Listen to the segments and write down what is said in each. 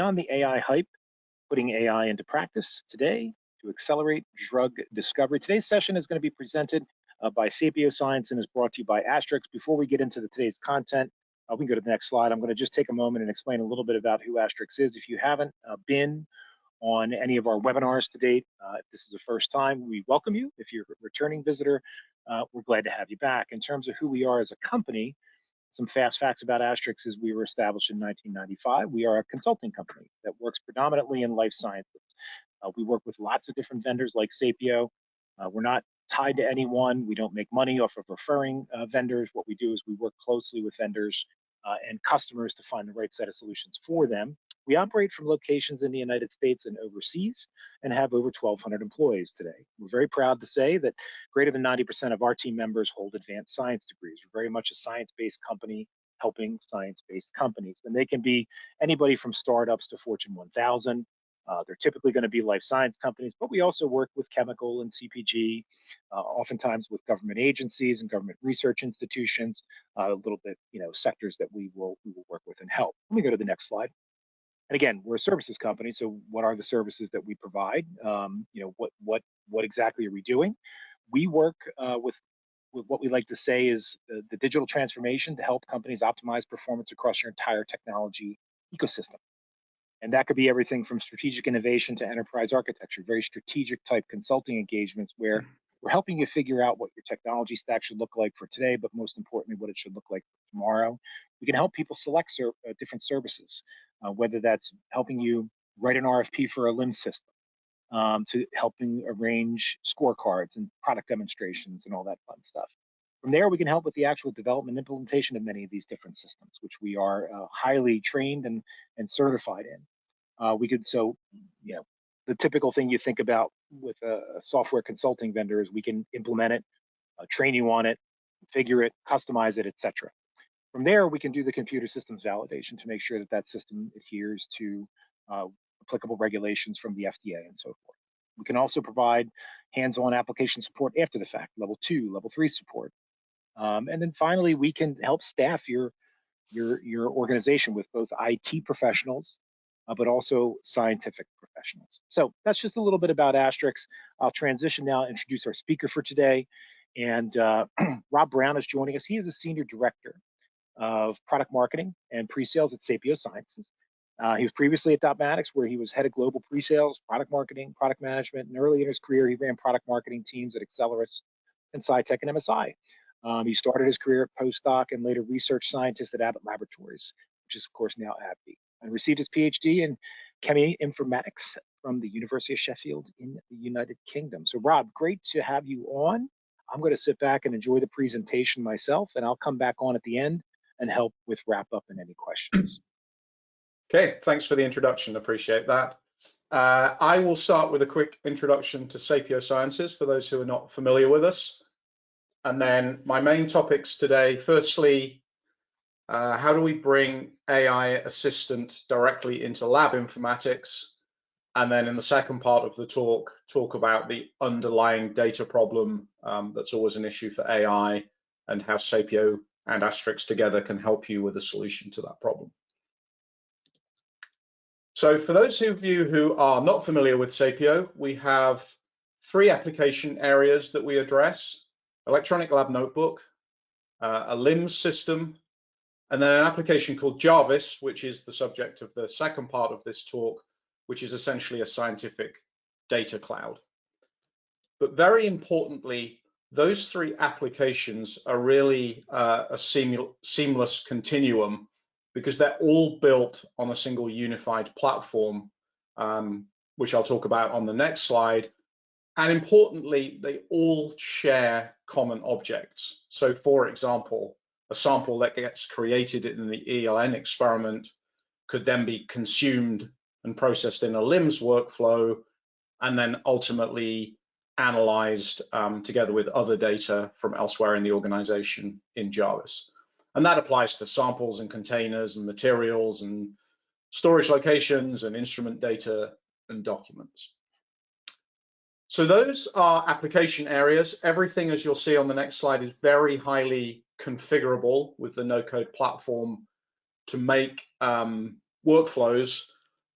On the AI hype, putting AI into practice today to accelerate drug discovery. Today's session is going to be presented by Sapio Science and is brought to you by Asterix. Before we get into today's content, we can go to the next slide. I'm going to just take a moment and explain a little bit about who Asterix is. If you haven't been on any of our webinars to date, if this is the first time, we welcome you. If you're a returning visitor, we're glad to have you back. In terms of who we are as a company, some fast facts about Asterix is we were established in 1995. We are a consulting company that works predominantly in life sciences. We work with lots of different vendors like Sapio. We're not tied to anyone. We don't make money off of referring vendors. What we do is we work closely with vendors and customers to find the right set of solutions for them. We operate from locations in the United States and overseas and have over 1,200 employees today. We're very proud to say that greater than 90% of our team members hold advanced science degrees. We're very much a science-based company helping science-based companies. And they can be anybody from startups to Fortune 1000. They're typically going to be life science companies, but we also work with chemical and CPG, oftentimes with government agencies and government research institutions, a little bit, sectors that we will work with and help. Let me go to the next slide. And again, we're a services company, so what are the services that we provide? What exactly are we doing? We work with what we like to say is the digital transformation to help companies optimize performance across your entire technology ecosystem. And that could be everything from strategic innovation to enterprise architecture, very strategic type consulting engagements where we're helping you figure out what your technology stack should look like for today, but most importantly, what it should look like for tomorrow. We can help people select different services, whether that's helping you write an RFP for a LLM system, to helping arrange scorecards and product demonstrations and all that fun stuff. From there, we can help with the actual development and implementation of many of these different systems, which we are highly trained and certified in. The typical thing you think about with a software consulting vendor is we can implement it, train you on it, configure it, customize it, etc. From there, we can do the computer systems validation to make sure that that system adheres to applicable regulations from the FDA and so forth. We can also provide hands-on application support after the fact, level 2, level 3 support. And then finally, we can help staff your organization with both IT professionals, but also scientific professionals. So that's just a little bit about Asterix. I'll transition now and introduce our speaker for today. And Rob Brown is joining us. He is a senior director of product marketing and pre-sales at Sapio Sciences. He was previously at Dotmatics, where he was head of global pre-sales, product marketing, product management, and early in his career, he ran product marketing teams at Accelerus and SciTech and MSI. He started his career at postdoc and later research scientist at Abbott Laboratories, which is, of course, now AbbVie, and received his PhD in informatics from the University of Sheffield in the United Kingdom. So, Rob, great to have you on. I'm going to sit back and enjoy the presentation myself, and I'll come back on at the end and help with wrap up and any questions. Okay, thanks for the introduction. Appreciate that. I will start with a quick introduction to Sapio Sciences for those who are not familiar with us. And then my main topics today, firstly, how do we bring AI assistant directly into lab informatics? And then in the second part of the talk about the underlying data problem that's always an issue for AI and how Sapio and Asterix together can help you with a solution to that problem. So for those of you who are not familiar with Sapio, we have 3 application areas that we address: electronic lab notebook, a LIMS system, and then an application called Jarvis, which is the subject of the second part of this talk, which is essentially a scientific data cloud. But very importantly, those 3 applications are really a seamless continuum, because they're all built on a single unified platform, which I'll talk about on the next slide. And importantly, they all share common objects. So for example, a sample that gets created in the ELN experiment could then be consumed and processed in a LIMS workflow, and then ultimately analyzed together with other data from elsewhere in the organization in Jarvis. And that applies to samples and containers and materials and storage locations and instrument data and documents. So those are application areas. Everything, as you'll see on the next slide, is very highly configurable with the no-code platform to make workflows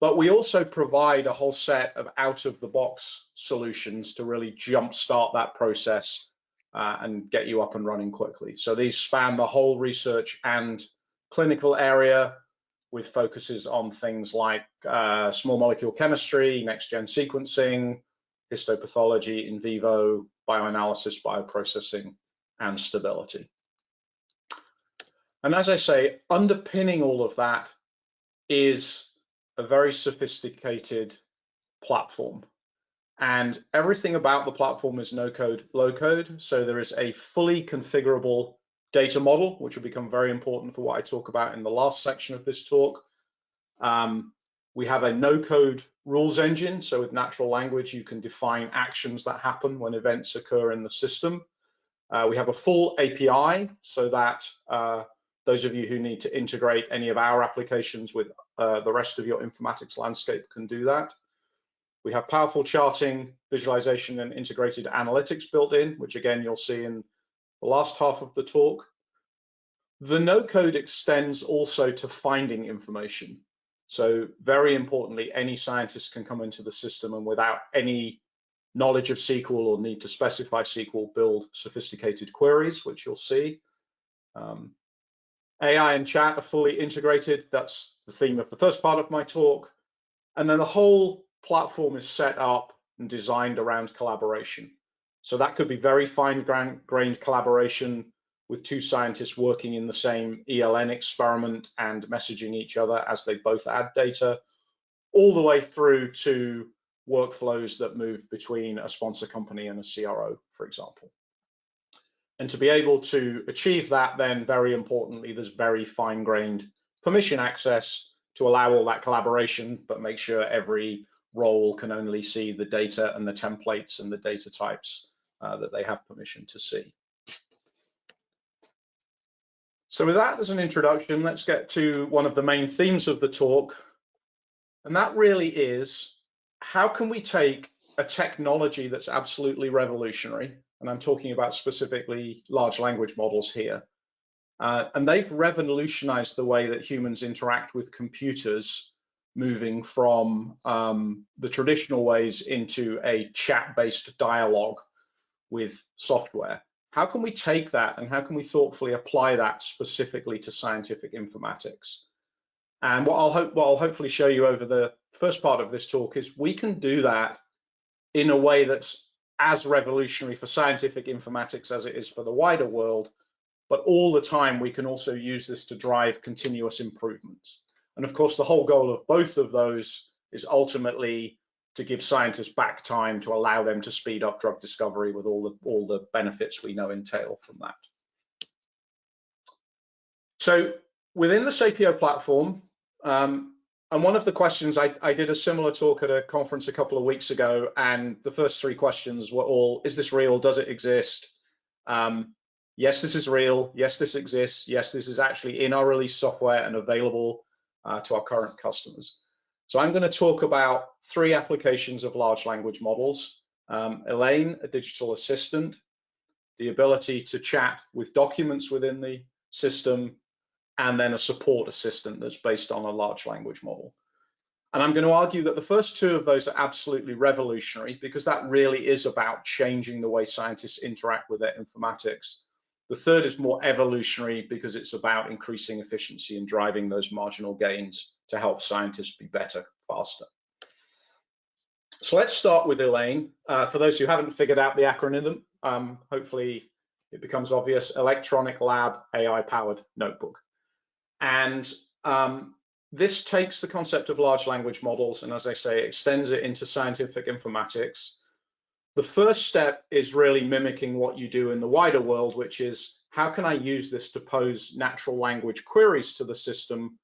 But we also provide a whole set of out-of-the-box solutions to really jumpstart that process and get you up and running quickly. So these span the whole research and clinical area, with focuses on things like small molecule chemistry, next-gen sequencing, histopathology, in vivo, bioanalysis, bioprocessing, and stability. And as I say, underpinning all of that is a very sophisticated platform. And everything about the platform is no code, low code. So there is a fully configurable data model, which will become very important for what I talk about in the last section of this talk. We have a no code rules engine. So with natural language, you can define actions that happen when events occur in the system. We have a full API so that those of you who need to integrate any of our applications with the rest of your informatics landscape can do that. We have powerful charting, visualization, and integrated analytics built in, which again, you'll see in the last half of the talk. The no code extends also to finding information. So very importantly, any scientist can come into the system and without any knowledge of SQL or need to specify SQL, build sophisticated queries, which you'll see. AI and chat are fully integrated. That's the theme of the first part of my talk. And then the whole platform is set up and designed around collaboration. So that could be very fine-grained collaboration with two scientists working in the same ELN experiment and messaging each other as they both add data, all the way through to workflows that move between a sponsor company and a CRO, for example. And to be able to achieve that, then very importantly, there's very fine-grained permission access to allow all that collaboration, but make sure every role can only see the data and the templates and the data types that they have permission to see. So with that as an introduction, let's get to one of the main themes of the talk. And that really is, how can we take a technology that's absolutely revolutionary, and I'm talking about specifically large language models here, and they've revolutionized the way that humans interact with computers, moving from the traditional ways into a chat-based dialogue with software. How can we take that and how can we thoughtfully apply that specifically to scientific informatics? And what I'll hopefully show you over the first part of this talk is we can do that in a way that's as revolutionary for scientific informatics as it is for the wider world, but all the time we can also use this to drive continuous improvements. And of course, the whole goal of both of those is ultimately to give scientists back time to allow them to speed up drug discovery with all the benefits we know entail from that. So within the Sapio platform, and one of the questions, I did a similar talk at a conference a couple of weeks ago, and the first three questions were all, is this real? Does it exist? Yes, this is real. Yes, this exists. Yes, this is actually in our release software and available to our current customers. So I'm going to talk about three applications of large language models. Elaine, a digital assistant, the ability to chat with documents within the system, and then a support assistant that's based on a large language model. And I'm going to argue that the first two of those are absolutely revolutionary because that really is about changing the way scientists interact with their informatics. The third is more evolutionary because it's about increasing efficiency and driving those marginal gains to help scientists be better, faster. So let's start with Elaine. For those who haven't figured out the acronym, hopefully it becomes obvious: Electronic Lab AI-Powered Notebook. And this takes the concept of large language models and, as I say, extends it into scientific informatics. The first step is really mimicking what you do in the wider world, which is, how can I use this to pose natural language queries to the system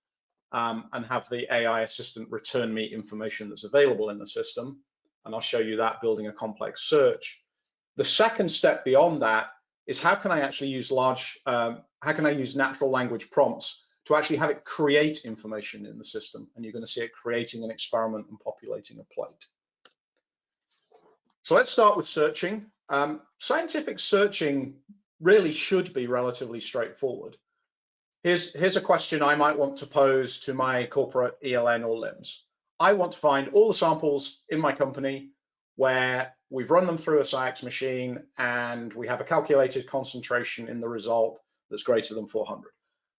and have the AI assistant return me information that's available in the system? And I'll show you that building a complex search. The second step beyond that is, how can I actually use natural language prompts to actually have it create information in the system? And you're going to see it creating an experiment and populating a plate. So let's start with searching. Scientific searching really should be relatively straightforward. Here's a question I might want to pose to my corporate ELN or LIMS. I want to find all the samples in my company where we've run them through a SciEx machine and we have a calculated concentration in the result that's greater than 400.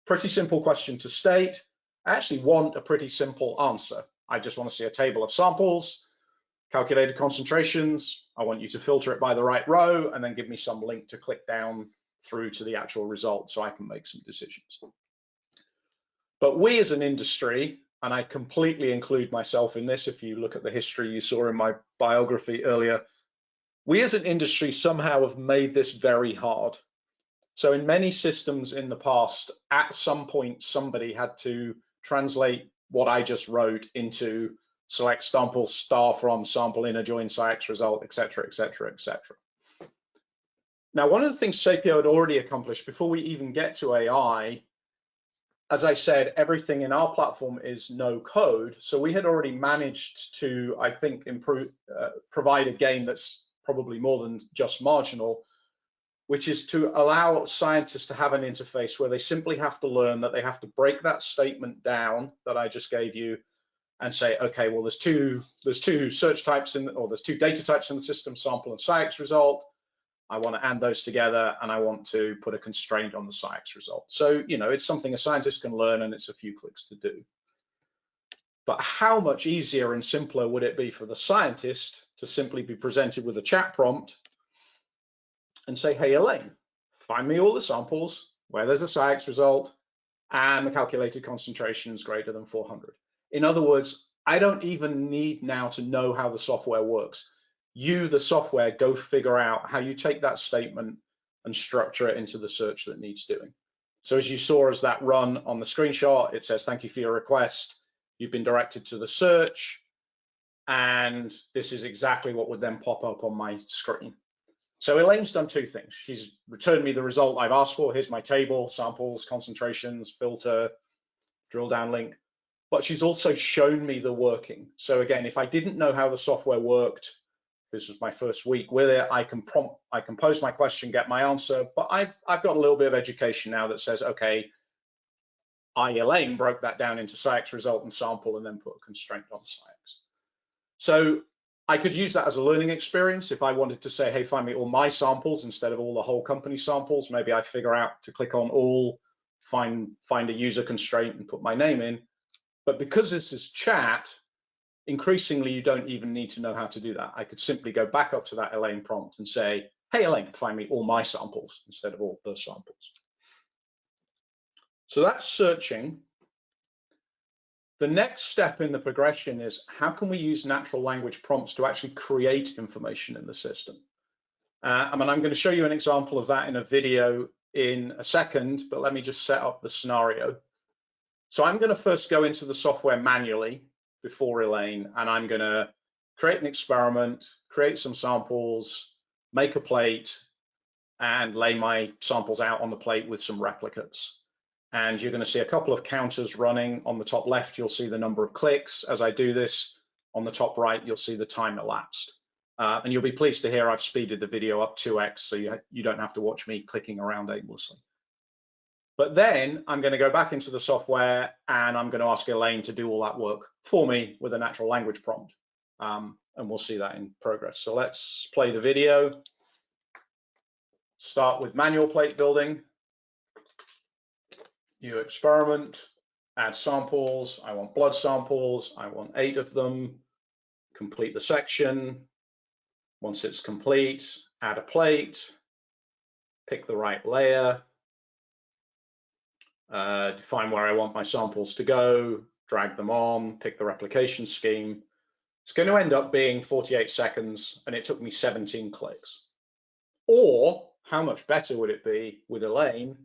Pretty simple question to state. I actually want a pretty simple answer. I just want to see a table of samples, calculated concentrations. I want you to filter it by the right row and then give me some link to click down through to the actual result so I can make some decisions. But we as an industry, and I completely include myself in this, if you look at the history you saw in my biography earlier, we as an industry somehow have made this very hard. So in many systems in the past, at some point, somebody had to translate what I just wrote into select sample star from sample inner join SciEx result, et cetera, et cetera, et cetera. Now, one of the things Sapio had already accomplished before we even get to AI, as I said, everything in our platform is no code. So we had already managed to, I think, provide a gain that's probably more than just marginal, which is to allow scientists to have an interface where they simply have to learn that they have to break that statement down that I just gave you and say, okay, well, there's two search types or there's two data types in the system, sample and SciEx result. I want to add those together and I want to put a constraint on the SciEx result. So, it's something a scientist can learn and it's a few clicks to do. But how much easier and simpler would it be for the scientist to simply be presented with a chat prompt and say, hey, Elaine, find me all the samples where there's a SciEx result and the calculated concentration is greater than 400. In other words, I don't even need now to know how the software works. You, the software, go figure out how you take that statement and structure it into the search that needs doing. So as you saw as that run on the screenshot, it says, thank you for your request. You've been directed to the search. And this is exactly what would then pop up on my screen. So Elaine's done two things. She's returned me the result I've asked for. Here's my table, samples, concentrations, filter, drill down link. But she's also shown me the working. So again, if I didn't know how the software worked, this was my first week with it, I can pose my question, get my answer, but I've got a little bit of education now that says, okay, Elaine broke that down into SciEx result and sample and then put a constraint on SciEx. So I could use that as a learning experience. If I wanted to say, hey, find me all my samples instead of all the whole company samples, maybe I figure out to click on all, find a user constraint and put my name in. But because this is chat, increasingly, you don't even need to know how to do that. I could simply go back up to that Elaine prompt and say, hey, Elaine, find me all my samples instead of all the samples. So that's searching. The next step in the progression is how can we use natural language prompts to actually create information in the system? I'm going to show you an example of that in a video in a second, but let me just set up the scenario. So I'm going to first go into the software manually before Elaine, and I'm going to create an experiment, create some samples, make a plate, and lay my samples out on the plate with some replicates. And you're going to see a couple of counters running. On the top left, you'll see the number of clicks. As I do this, on the top right, you'll see the time elapsed. And you'll be pleased to hear I've speeded the video up 2x, so you don't have to watch me clicking around aimlessly. But then I'm going to go back into the software and I'm going to ask Elaine to do all that work for me with a natural language prompt. And we'll see that in progress. So let's play the video. Start with manual plate building. New experiment, add samples. I want blood samples. I want 8 of them. Complete the section. Once it's complete, add a plate. Pick the right layer. Define where I want my samples to go, drag them on, pick the replication scheme. It's going to end up being 48 seconds, and it took me 17 clicks. Or how much better would it be with Elaine?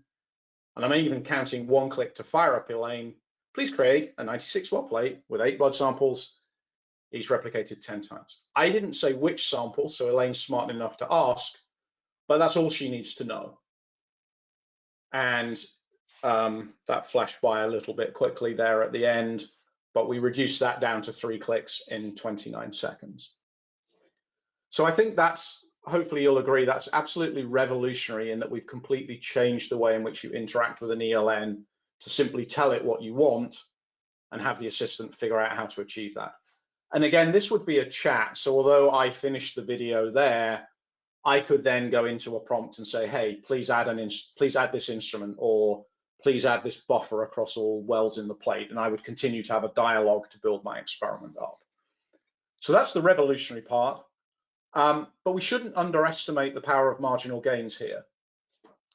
And I'm even counting 1 click to fire up Elaine. Please create a 96-watt plate with 8 blood samples, each replicated 10 times. I didn't say which sample, so Elaine's smart enough to ask, but that's all she needs to know. And that flashed by a little bit quickly there at the end, but we reduced that down to 3 clicks in 29 seconds. So I think that's, hopefully you'll agree, that's absolutely revolutionary in that we've completely changed the way in which you interact with an ELN to simply tell it what you want and have the assistant figure out how to achieve that. And again, this would be a chat. So although I finished the video there, I could then go into a prompt and say, hey, please add this instrument, or please add this buffer across all wells in the plate. And I would continue to have a dialogue to build my experiment up. So that's the revolutionary part. But we shouldn't underestimate the power of marginal gains here.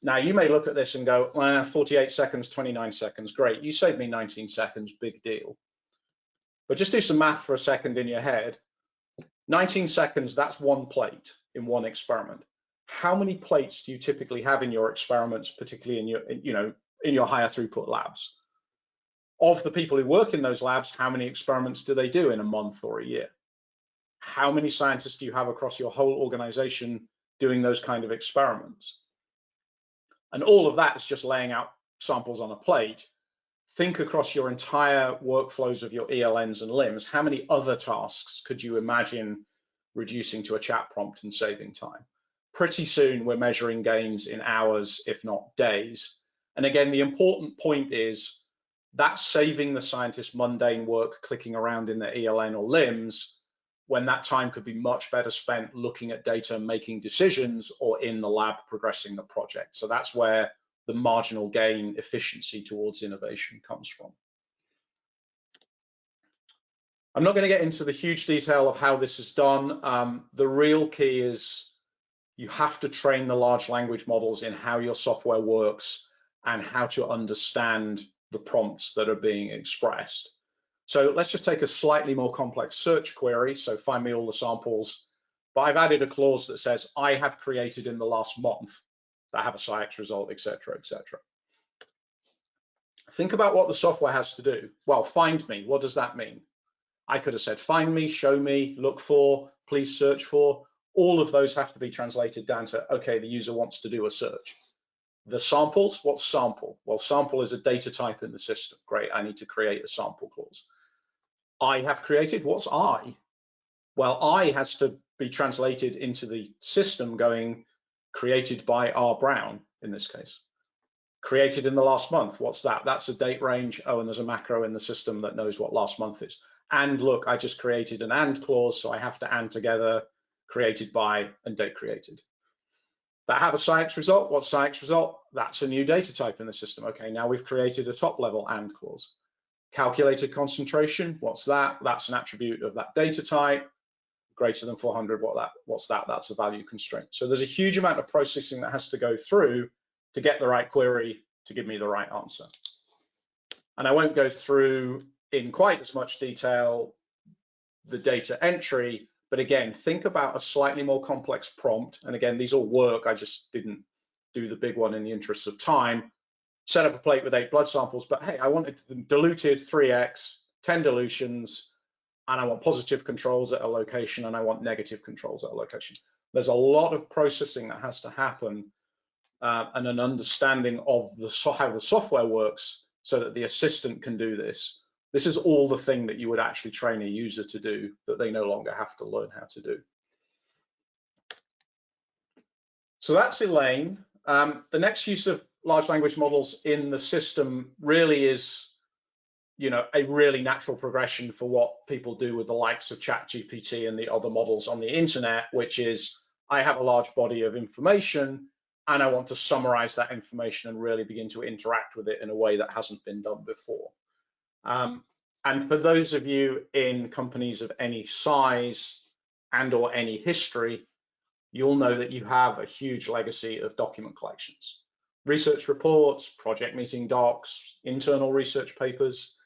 Now, you may look at this and go, 48 seconds, 29 seconds, great. You saved me 19 seconds, big deal. But just do some math for a second in your head. 19 seconds, that's one plate in one experiment. How many plates do you typically have in your experiments, particularly in your higher throughput labs? Of the people who work in those labs, how many experiments do they do in a month or a year? How many scientists do you have across your whole organization doing those kind of experiments? And all of that is just laying out samples on a plate. Think across your entire workflows of your ELNs and LLMs, how many other tasks could you imagine reducing to a chat prompt and saving time? Pretty soon we're measuring gains in hours, if not days. And again, the important point is that's saving the scientist mundane work clicking around in their ELN or LLMs, when that time could be much better spent looking at data, making decisions, or in the lab progressing the project. So that's where the marginal gain efficiency towards innovation comes from. I'm not going to get into the huge detail of how this is done. The real key is you have to train the large language models in how your software works and how to understand the prompts that are being expressed. So let's just take a slightly more complex search query. So find me all the samples, but I've added a clause that says I have created in the last month that have a SciEx result, etc., etc. Think about what the software has to do. Well, find me, what does that mean? I could have said find me, show me, look for, please search for. All of those have to be translated down to, okay, the user wants to do a search. The samples, what's sample? Well, sample is a data type in the system. Great, I need to create a sample clause. I have created, what's I? Well, I has to be translated into the system going created by R. Brown in this case. Created in the last month, what's that? That's a date range. Oh, and there's a macro in the system that knows what last month is. And look, I just created an and clause, so I have to and together created by and date created. That have a SciEx result. What's SciEx result? That's a new data type in the system. Okay, now we've created a top level and clause. Calculated concentration, what's that? That's an attribute of that data type. Greater than 400, what's that? That's a value constraint. So there's a huge amount of processing that has to go through to get the right query to give me the right answer. And I won't go through in quite as much detail the data entry, but again, think about a slightly more complex prompt. And again, these all work, I just didn't do the big one in the interest of time. Set up a plate with 8 blood samples, but hey, I wanted them diluted 3x, 10 dilutions, and I want positive controls at a location, and I want negative controls at a location. There's a lot of processing that has to happen, and an understanding of how the software works so that the assistant can do this. This is all the thing that you would actually train a user to do that they no longer have to learn how to do. So that's Elaine. The next use of large language models in the system really is, a really natural progression for what people do with the likes of ChatGPT and the other models on the internet, which is I have a large body of information and I want to summarize that information and really begin to interact with it in a way that hasn't been done before. And for those of you in companies of any size and or any history, you'll know that you have a huge legacy of document collections. Research reports, project meeting docs, internal research papers.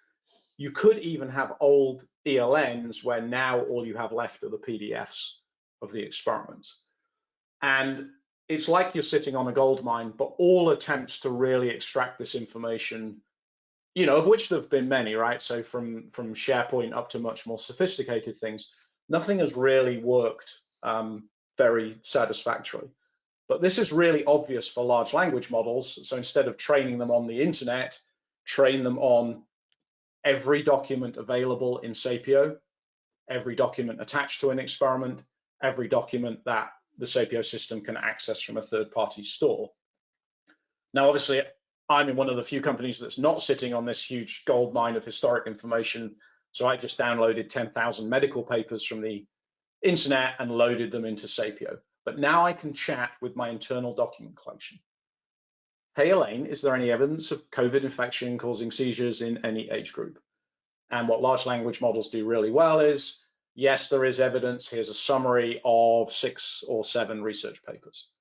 You could even have old ELNs where now all you have left are the PDFs of the experiments. And it's like you're sitting on a gold mine, but all attempts to really extract this information, of which there have been many, right? So from SharePoint up to much more sophisticated things, nothing has really worked very satisfactorily. But this is really obvious for large language models. So instead of training them on the internet, train them on every document available in Sapio, every document attached to an experiment, every document that the Sapio system can access from a third-party store. Now, obviously, I'm in one of the few companies that's not sitting on this huge gold mine of historic information, So I just downloaded 10,000 medical papers from the internet and loaded them into Sapio. But now I can chat with my internal document collection. Hey, Elaine, is there any evidence of COVID infection causing seizures in any age group? And what large language models do really well is, yes, there is evidence. Here's a summary of 6 or 7 research papers.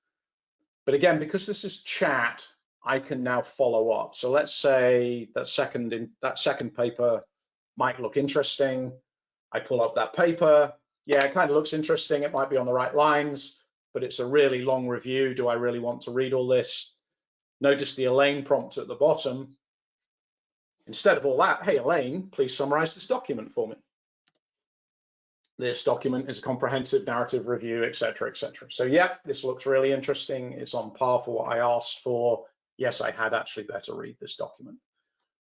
But again, because this is chat, I can now follow up. So let's say that second paper might look interesting. I pull up that paper. Yeah, it kind of looks interesting. It might be on the right lines, but it's a really long review. Do I really want to read all this? Notice the Elaine prompt at the bottom. Instead of all that, hey, Elaine, please summarize this document for me. This document is a comprehensive narrative review, et cetera, et cetera. So yeah, this looks really interesting. It's on par for what I asked for. Yes, I had actually better read this document.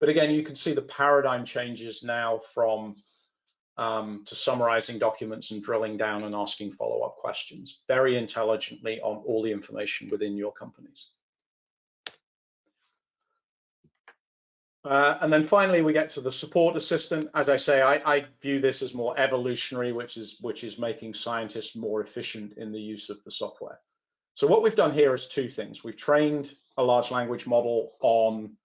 But again, you can see the paradigm changes now from to summarizing documents and drilling down and asking follow-up questions very intelligently on all the information within your companies. And then finally, we get to the support assistant. As I say, I view this as more evolutionary, which is making scientists more efficient in the use of the software. So what we've done here is 2 things. We've trained a large language model on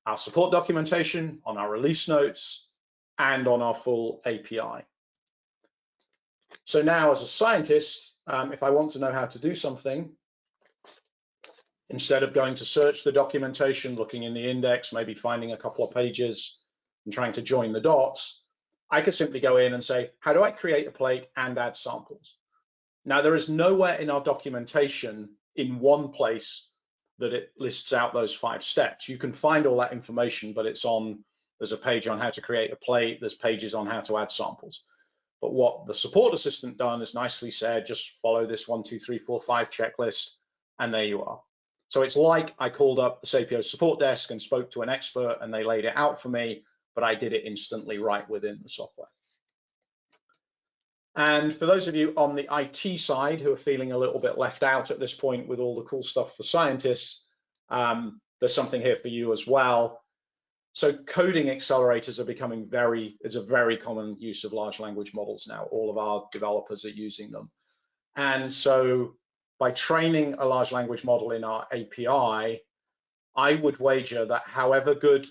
our support documentation, on our release notes, and on our full API. So now as a scientist, if I want to know how to do something, instead of going to search the documentation, looking in the index, maybe finding a couple of pages and trying to join the dots, I could simply go in and say, how do I create a plate and add samples? Now, there is nowhere in our documentation in one place that it lists out those 5 steps. You can find all that information, but there's a page on how to create a plate, there's pages on how to add samples. But what the support assistant done is nicely said, just follow this 1, 2, 3, 4, 5 checklist, and there you are. So it's like I called up the Sapio support desk and spoke to an expert and they laid it out for me, but I did it instantly right within the software. And for those of you on the IT side who are feeling a little bit left out at this point with all the cool stuff for scientists, there's something here for you as well. So coding accelerators are becoming it's a very common use of large language models now. All of our developers are using them. And so by training a large language model in our API, I would wager that however good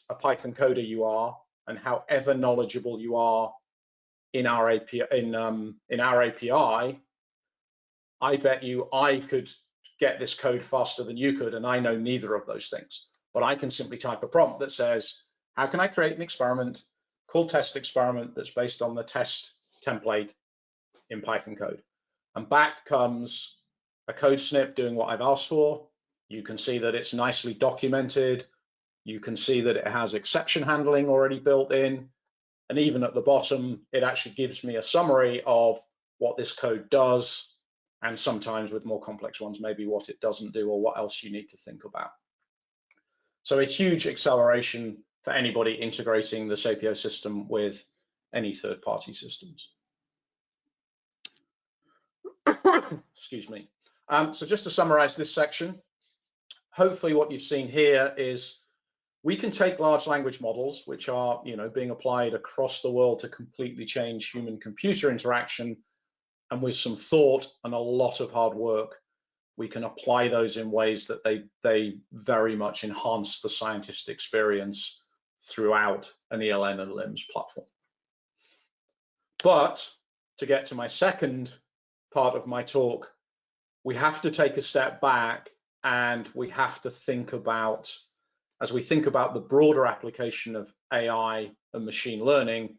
a Python coder you are and however knowledgeable you are in our API, I bet you I could get this code faster than you could, and I know neither of those things. But I can simply type a prompt that says, how can I create an experiment called test experiment that's based on the test template in Python code? And back comes a code snip doing what I've asked for. You can see that it's nicely documented. You can see that it has exception handling already built in. And even at the bottom, it actually gives me a summary of what this code does, and sometimes with more complex ones, maybe what it doesn't do or what else you need to think about. So a huge acceleration for anybody integrating the Sapio system with any third-party systems. Excuse me. So just to summarize this section, hopefully what you've seen here is we can take large language models, which are being applied across the world to completely change human-computer interaction, and with some thought and a lot of hard work, we can apply those in ways that they very much enhance the scientist experience throughout an ELN and LLMs platform. But to get to my second part of my talk, we have to take a step back and we have to think about, as we think about the broader application of AI and machine learning,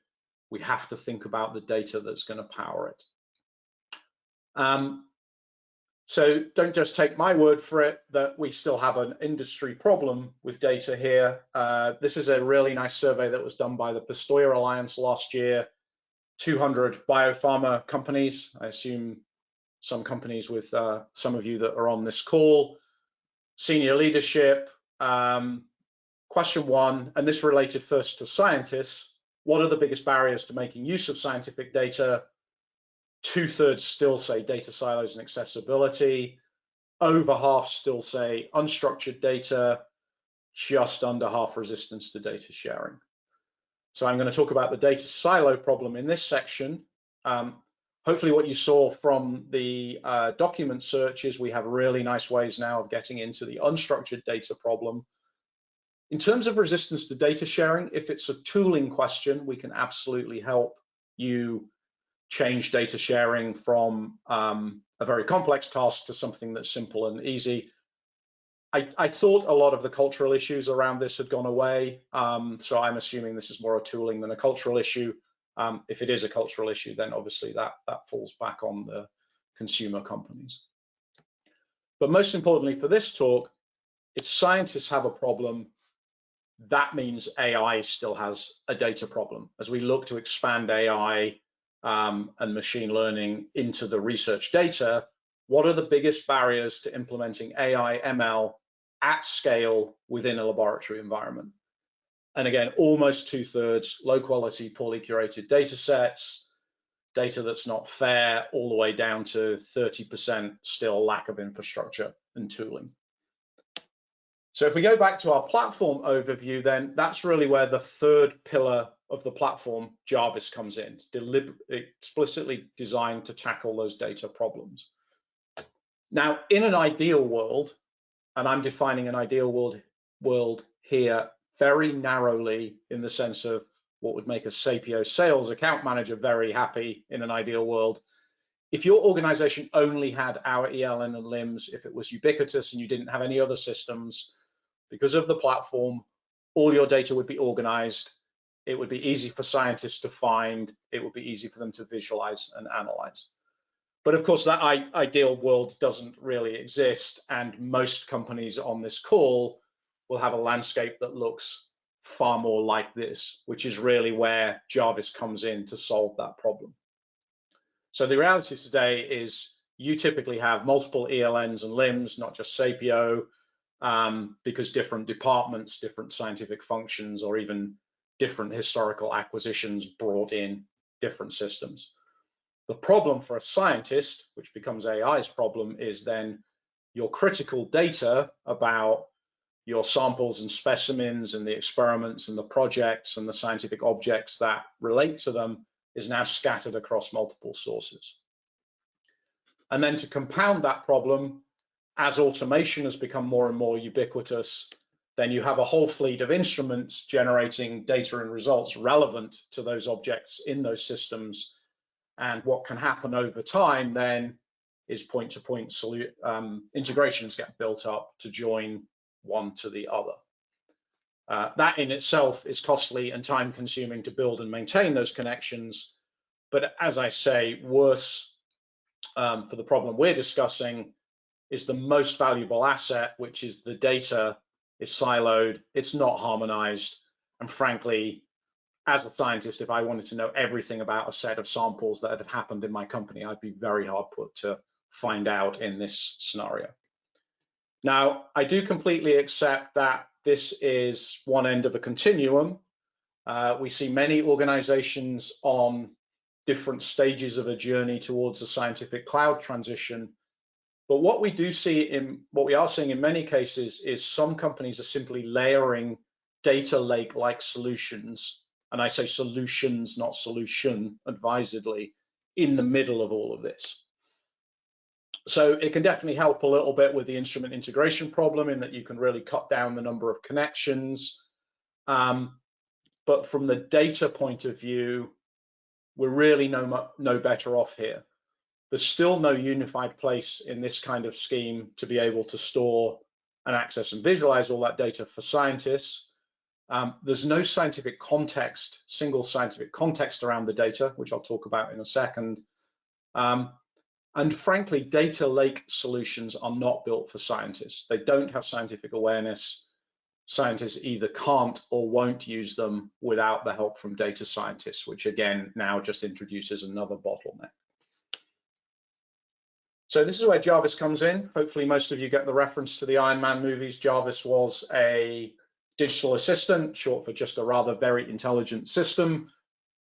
we have to think about the data that's going to power it. So don't just take my word for it that we still have an industry problem with data here. This is a really nice survey that was done by the Pistoia Alliance last year. 200 biopharma companies, I assume some companies with some of you that are on this call, senior leadership. Question 1, and this related first to scientists, what are the biggest barriers to making use of scientific data? 2/3 still say data silos and accessibility. Over half still say unstructured data. Just under half resistance to data sharing. So I'm going to talk about the data silo problem in this section. Hopefully what you saw from the document search is we have really nice ways now of getting into the unstructured data problem. In terms of resistance to data sharing, if it's a tooling question, we can absolutely help you change data sharing from a very complex task to something that's simple and easy. I thought a lot of the cultural issues around this had gone away, so I'm assuming this is more a tooling than a cultural issue. If it is a cultural issue, then obviously that falls back on the consumer companies. But most importantly for this talk, if scientists have a problem, that means AI still has a data problem. As we look to expand AI and machine learning into the research data, what are the biggest barriers to implementing AI, ML at scale within a laboratory environment? And again, almost 2/3 low quality, poorly curated data sets, data that's not fair, all the way down to 30% still lack of infrastructure and tooling. So if we go back to our platform overview, then that's really where the third pillar of the platform, Jarvis, comes in. It's explicitly designed to tackle those data problems. Now, in an ideal world, and I'm defining an ideal world here very narrowly in the sense of what would make a Sapio sales account manager very happy in an ideal world. If your organization only had our ELN and LLMs, if it was ubiquitous and you didn't have any other systems, because of the platform, all your data would be organized. It would be easy for scientists to find. It would be easy for them to visualize and analyze. But of course, that ideal world doesn't really exist. And most companies on this call will have a landscape that looks far more like this, which is really where Jarvis comes in to solve that problem. So the reality today is you typically have multiple ELNs and LLMs, not just Sapio, because different departments, different scientific functions, or even different historical acquisitions brought in different systems. The problem for a scientist, which becomes AI's problem, is then your critical data about your samples and specimens and the experiments and the projects and the scientific objects that relate to them is now scattered across multiple sources. And then to compound that problem, as automation has become more and more ubiquitous, then you have a whole fleet of instruments generating data and results relevant to those objects in those systems. And what can happen over time then is point-to-point integrations get built up to join one to the other. That in itself is costly and time-consuming to build and maintain those connections. But as I say, worse for the problem we're discussing is the most valuable asset, which is the data is siloed, it's not harmonized, and frankly, as a scientist, if I wanted to know everything about a set of samples that had happened in my company, I'd be very hard put to find out in this scenario. Now, I do completely accept that this is one end of a continuum. We see many organizations on different stages of a journey towards a scientific cloud transition. But what we are seeing in many cases is some companies are simply layering data lake-like solutions, and I say solutions, not solution, advisedly, in the middle of all of this. So it can definitely help a little bit with the instrument integration problem in that you can really cut down the number of connections. But from the data point of view, we're really no better off here. There's still no unified place in this kind of scheme to be able to store and access and visualize all that data for scientists. There's no scientific context, single scientific context around the data, which I'll talk about in a second. And frankly, data lake solutions are not built for scientists. They don't have scientific awareness. Scientists either can't or won't use them without the help from data scientists, which again, now just introduces another bottleneck. So this is where Jarvis comes in. Hopefully most of you get the reference to the Iron Man movies. Jarvis was a digital assistant, short for just a rather very intelligent system.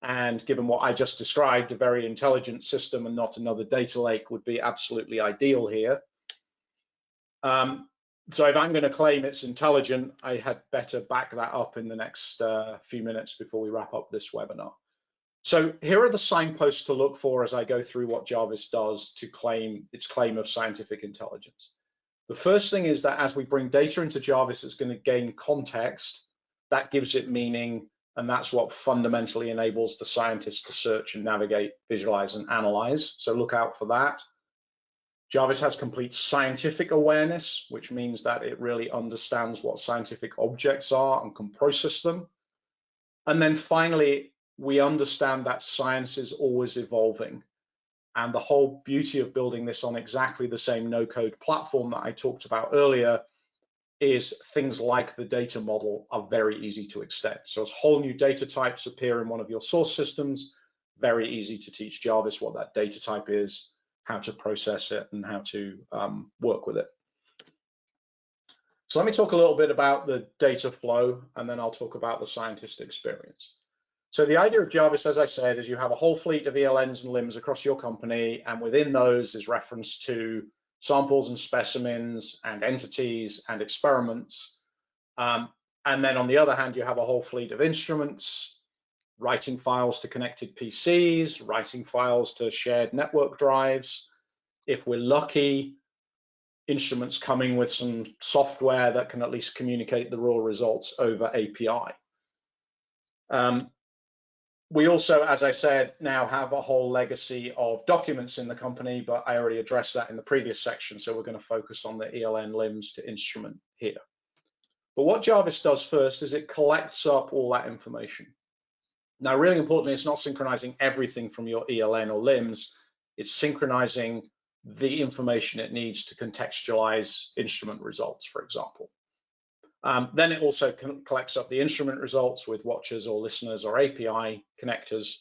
And given what I just described, a very intelligent system and not another data lake would be absolutely ideal here. So if I'm going to claim it's intelligent, I had better back that up in the next few minutes before we wrap up this webinar. So here are the signposts to look for as I go through what Jarvis does to claim its claim of scientific intelligence. The first thing is that as we bring data into Jarvis, it's going to gain context. That gives it meaning, and that's what fundamentally enables the scientist to search and navigate, visualize, and analyze. So look out for that. Jarvis has complete scientific awareness, which means that it really understands what scientific objects are and can process them. And then finally, we understand that science is always evolving. And the whole beauty of building this on exactly the same no-code platform that I talked about earlier is things like the data model are very easy to extend. So as whole new data types appear in one of your source systems, very easy to teach Jarvis what that data type is, how to process it, and how to work with it. So let me talk a little bit about the data flow, and then I'll talk about the scientist experience. So the idea of Jarvis, as I said, is you have a whole fleet of ELNs and LLMs across your company, and within those is reference to samples and specimens and entities and experiments. And then on the other hand, you have a whole fleet of instruments, writing files to connected PCs, writing files to shared network drives. If we're lucky, instruments coming with some software that can at least communicate the raw results over API. We also, as I said, now have a whole legacy of documents in the company, but I already addressed that in the previous section, so we're going to focus on the ELN LLMs to instrument here. But what Jarvis does first is it collects up all that information. Now, really importantly, it's not synchronizing everything from your ELN or LLMs, it's synchronizing the information it needs to contextualize instrument results, for example. Then it also collects up the instrument results with watchers or listeners or API connectors.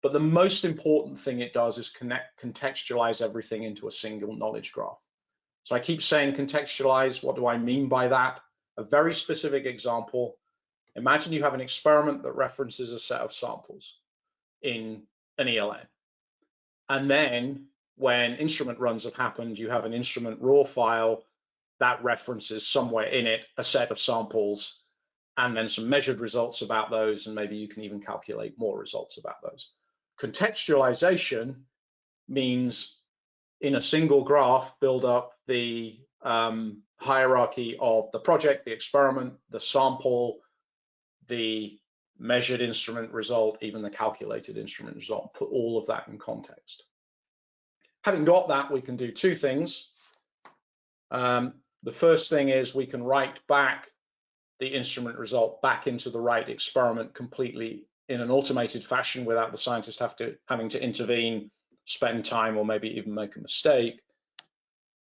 But the most important thing it does is contextualize everything into a single knowledge graph. So I keep saying contextualize. What do I mean by that? A very specific example. Imagine you have an experiment that references a set of samples in an ELN. And then when instrument runs have happened, you have an instrument raw file that references somewhere in it a set of samples and then some measured results about those, and maybe you can even calculate more results about those. Contextualization means in a single graph, build up the hierarchy of the project, the experiment, the sample, the measured instrument result, even the calculated instrument result, put all of that in context. Having got that, we can do two things. The first thing is we can write back the instrument result back into the right experiment completely in an automated fashion without the scientist having to intervene, spend time, or maybe even make a mistake.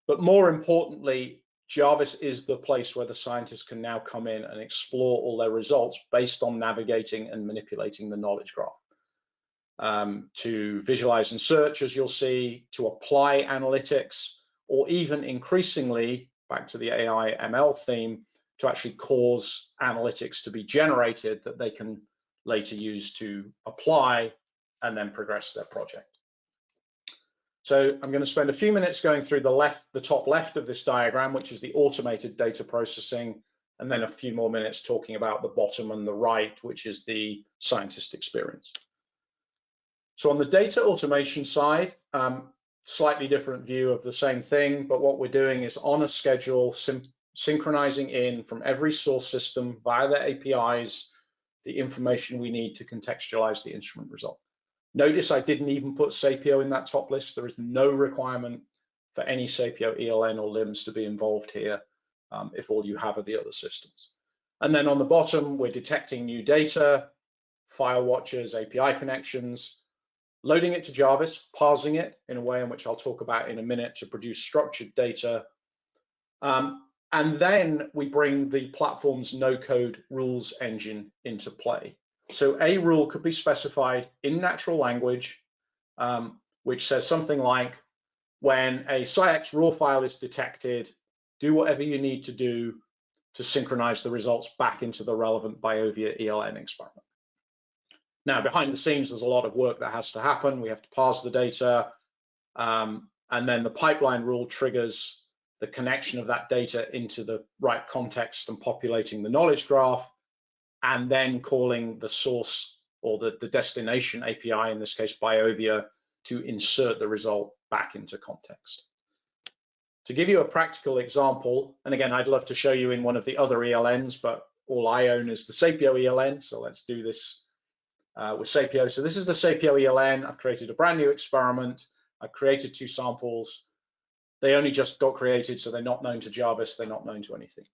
But more importantly, Jarvis is the place where the scientists can now come in and explore all their results based on navigating and manipulating the knowledge graph. To visualize and search, as you'll see, to apply analytics, or even increasingly, back to the AI ML theme, to actually cause analytics to be generated that they can later use to apply and then progress their project. So I'm going to spend a few minutes going through the top left of this diagram, which is the automated data processing, and then a few more minutes talking about the bottom and the right, which is the scientist experience. So on the data automation side, slightly different view of the same thing, but what we're doing is on a schedule, synchronizing in from every source system via the APIs, the information we need to contextualize the instrument result. Notice I didn't even put Sapio in that top list. There is no requirement for any Sapio ELN or LLMs to be involved here if all you have are the other systems. And then on the bottom, we're detecting new data, file watchers, API connections, loading it to Jarvis, parsing it in a way in which I'll talk about in a minute to produce structured data. And then we bring the platform's no-code rules engine into play. So a rule could be specified in natural language, which says something like, when a SciEx raw file is detected, do whatever you need to do to synchronize the results back into the relevant Biovia ELN experiment. Now, behind the scenes, there's a lot of work that has to happen. We have to parse the data, and then the pipeline rule triggers the connection of that data into the right context and populating the knowledge graph, and then calling the source or the destination API, in this case Biovia, to insert the result back into context. To give you a practical example, and again, I'd love to show you in one of the other ELNs, but all I own is the Sapio ELN, so let's do this with Sapio. So this is the Sapio ELN. I've created a brand new experiment. I've created 2 samples. They only just got created, so they're not known to Jarvis. They're not known to anything.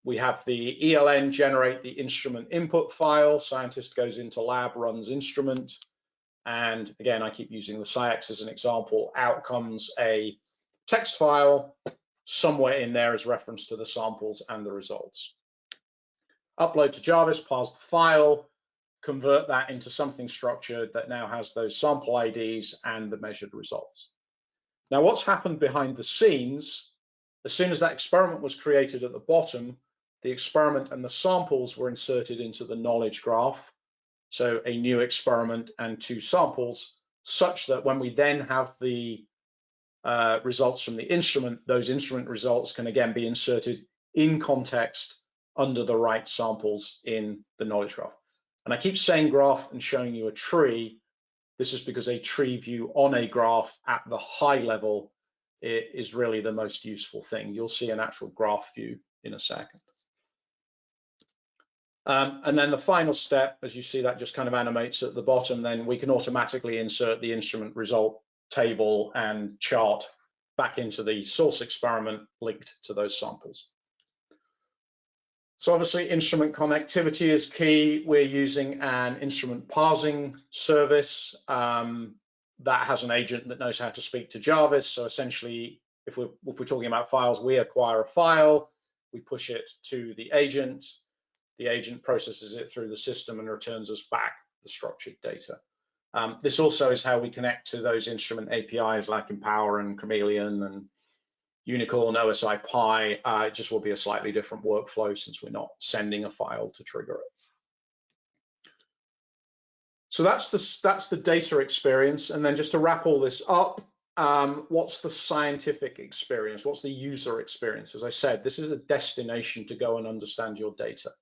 We have the ELN generate the instrument input file. Scientist goes into lab, runs instrument. And again, I keep using the SciEx as an example. Out comes a text file. Somewhere in there is reference to the samples and the results. Upload to Jarvis, parse the file, convert that into something structured that now has those sample IDs and the measured results. Now, what's happened behind the scenes, as soon as that experiment was created at the bottom, the experiment and the samples were inserted into the knowledge graph. So a new experiment and 2 samples, such that when we then have the results from the instrument, those instrument results can again be inserted in context under the right samples in the knowledge graph. And I keep saying graph and showing you a tree. This is because a tree view on a graph at the high level is really the most useful thing. You'll see an actual graph view in a second. And then the final step, as you see, that just kind of animates at the bottom, then we can automatically insert the instrument result table and chart back into the source experiment linked to those samples. So obviously instrument connectivity is key. We're using an instrument parsing service that has an agent that knows how to speak to Jarvis. So essentially, if we're talking about files, we acquire a file, we push it to the agent processes it through the system and returns us back the structured data. This also is how we connect to those instrument APIs like Empower and Chameleon and Unicorn, OSI Pi. It just will be a slightly different workflow since we're not sending a file to trigger it. So that's the data experience. And then just to wrap all this up, what's the scientific experience? What's the user experience? As I said, this is a destination to go and understand your data.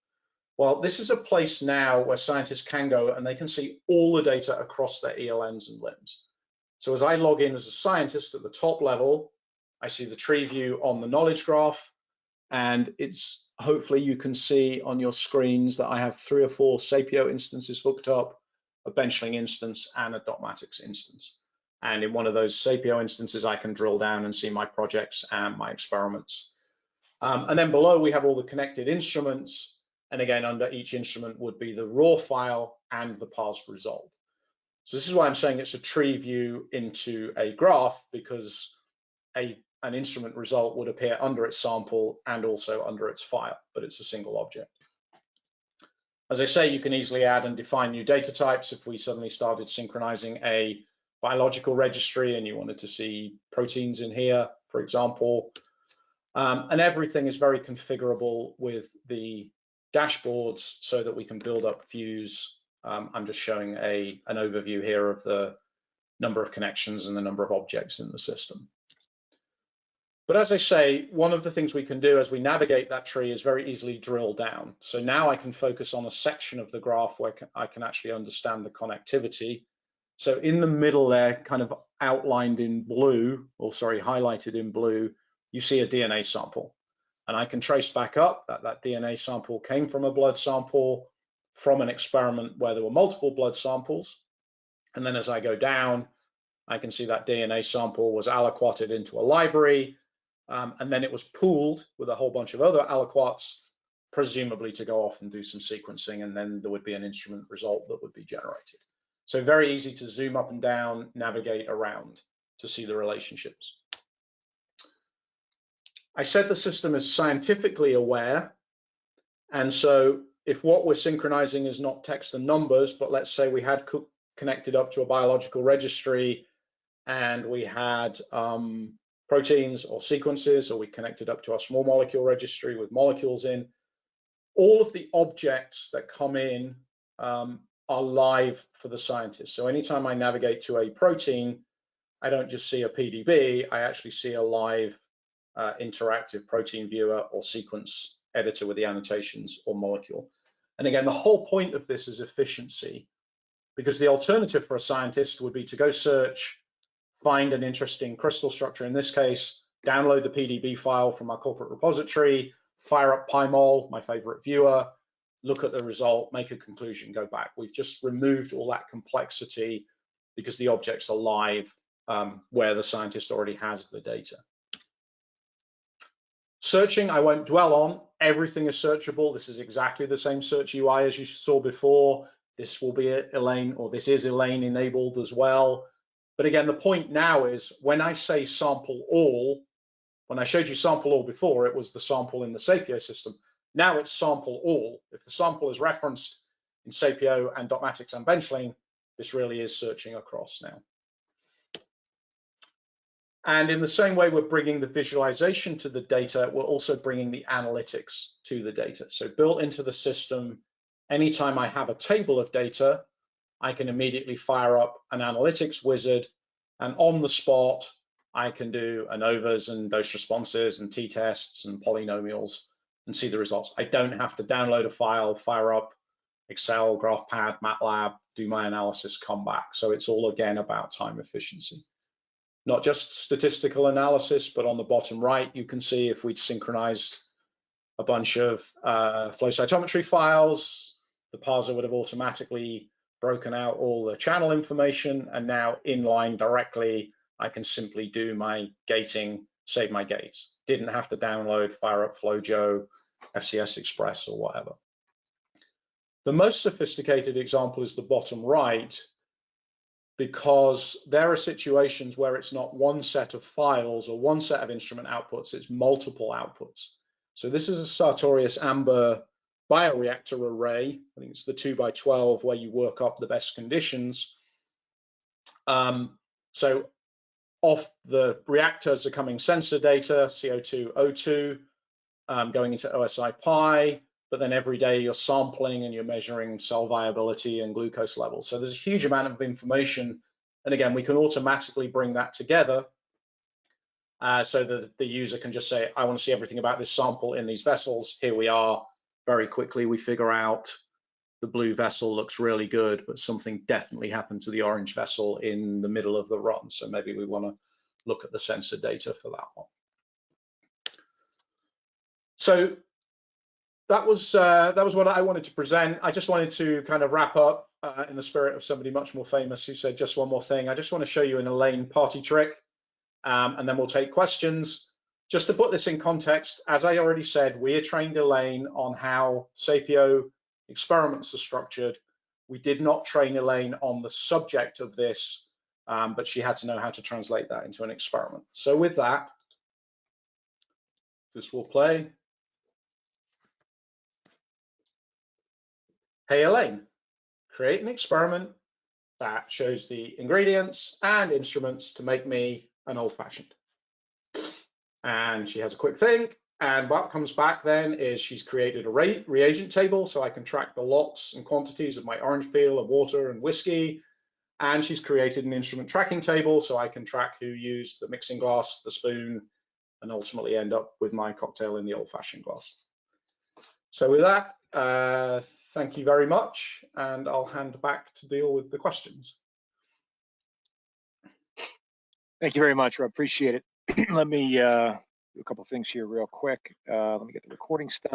Well, this is a place now where scientists can go and they can see all the data across their ELNs and LIMS. So as I log in as a scientist at the top level, I see the tree view on the knowledge graph, and it's hopefully you can see on your screens that I have 3 or 4 Sapio instances hooked up, a Benchling instance and a Dotmatics instance. And in one of those Sapio instances, I can drill down and see my projects and my experiments. And then below we have all the connected instruments. And again, under each instrument would be the raw file and the parsed result. So this is why I'm saying it's a tree view into a graph, because an instrument result would appear under its sample and also under its file, but it's a single object. As I say, you can easily add and define new data types. If we suddenly started synchronizing a biological registry and you wanted to see proteins in here, for example, and everything is very configurable with the dashboards so that we can build up views. I'm just showing an overview here of the number of connections and the number of objects in the system. But as I say, one of the things we can do as we navigate that tree is very easily drill down. So now I can focus on a section of the graph where I can actually understand the connectivity. So in the middle there, kind of outlined in blue, or sorry, highlighted in blue, you see a DNA sample. And I can trace back up that DNA sample came from a blood sample from an experiment where there were multiple blood samples. And then as I go down, I can see that DNA sample was aliquoted into a library, and then it was pooled with a whole bunch of other aliquots, presumably to go off and do some sequencing, and then there would be an instrument result that would be generated. So very easy to zoom up and down, navigate around to see the relationships. I said the system is scientifically aware, and so if what we're synchronizing is not text and numbers, but let's say we had connected up to a biological registry and we had proteins or sequences, or we connected up to our small molecule registry with molecules in, all of the objects that come in are live for the scientist. So anytime I navigate to a protein, I don't just see a PDB, I actually see a live interactive protein viewer or sequence editor with the annotations or molecule. And again, the whole point of this is efficiency, because the alternative for a scientist would be to go search, find an interesting crystal structure, in this case, download the PDB file from our corporate repository, fire up PyMol, my favorite viewer, look at the result, make a conclusion, go back. We've just removed all that complexity because the objects are live where the scientist already has the data. Searching, I won't dwell on. Everything is searchable. This is exactly the same search UI as you saw before. This will be Elaine, or this is Elaine enabled as well. But again, the point now is when I say sample all, when I showed you sample all before, it was the sample in the Sapio system. Now it's sample all. If the sample is referenced in Sapio and Dotmatics and Benchling, this really is searching across now. And in the same way we're bringing the visualization to the data, we're also bringing the analytics to the data. So built into the system, anytime I have a table of data, I can immediately fire up an analytics wizard, and on the spot, I can do ANOVAs and dose responses and t-tests and polynomials and see the results. I don't have to download a file, fire up Excel, GraphPad, MATLAB, do my analysis, come back. So it's all again about time efficiency. Not just statistical analysis, but on the bottom right, you can see if we'd synchronized a bunch of flow cytometry files, the parser would have automatically broken out all the channel information, and now inline directly, I can simply do my gating, save my gates. Didn't have to download, fire up FlowJo, FCS Express, or whatever. The most sophisticated example is the bottom right, because there are situations where it's not one set of files or one set of instrument outputs, it's multiple outputs. So this is a Sartorius Amber bioreactor array. I think it's the 2x12 where you work up the best conditions. So off the reactors are coming sensor data, CO2, O2, going into OSI Pi, but then every day you're sampling and you're measuring cell viability and glucose levels. So there's a huge amount of information. And again, we can automatically bring that together so that the user can just say, I want to see everything about this sample in these vessels. Here we are. Very quickly, we figure out the blue vessel looks really good, but something definitely happened to the orange vessel in the middle of the run. So maybe we want to look at the sensor data for that one. So that was what I wanted to present. I just wanted to kind of wrap up in the spirit of somebody much more famous who said just one more thing. I just want to show you an Elaine party trick, and then we'll take questions. Just to put this in context, as I already said, we trained Elaine on how Sapio experiments are structured. We did not train Elaine on the subject of this, but she had to know how to translate that into an experiment. So with that, this will play. Hey Elaine, create an experiment that shows the ingredients and instruments to make me an old-fashioned. And she has a quick think, and what comes back then is she's created a reagent table so I can track the lots and quantities of my orange peel and water and whiskey, and she's created an instrument tracking table so I can track who used the mixing glass, the spoon, and ultimately end up with my cocktail in the old-fashioned glass. So with that, thank you very much, and I'll hand back to deal with the questions. Thank you very much, Rob. Appreciate it. Let me do a couple things here real quick. Let me get the recording started.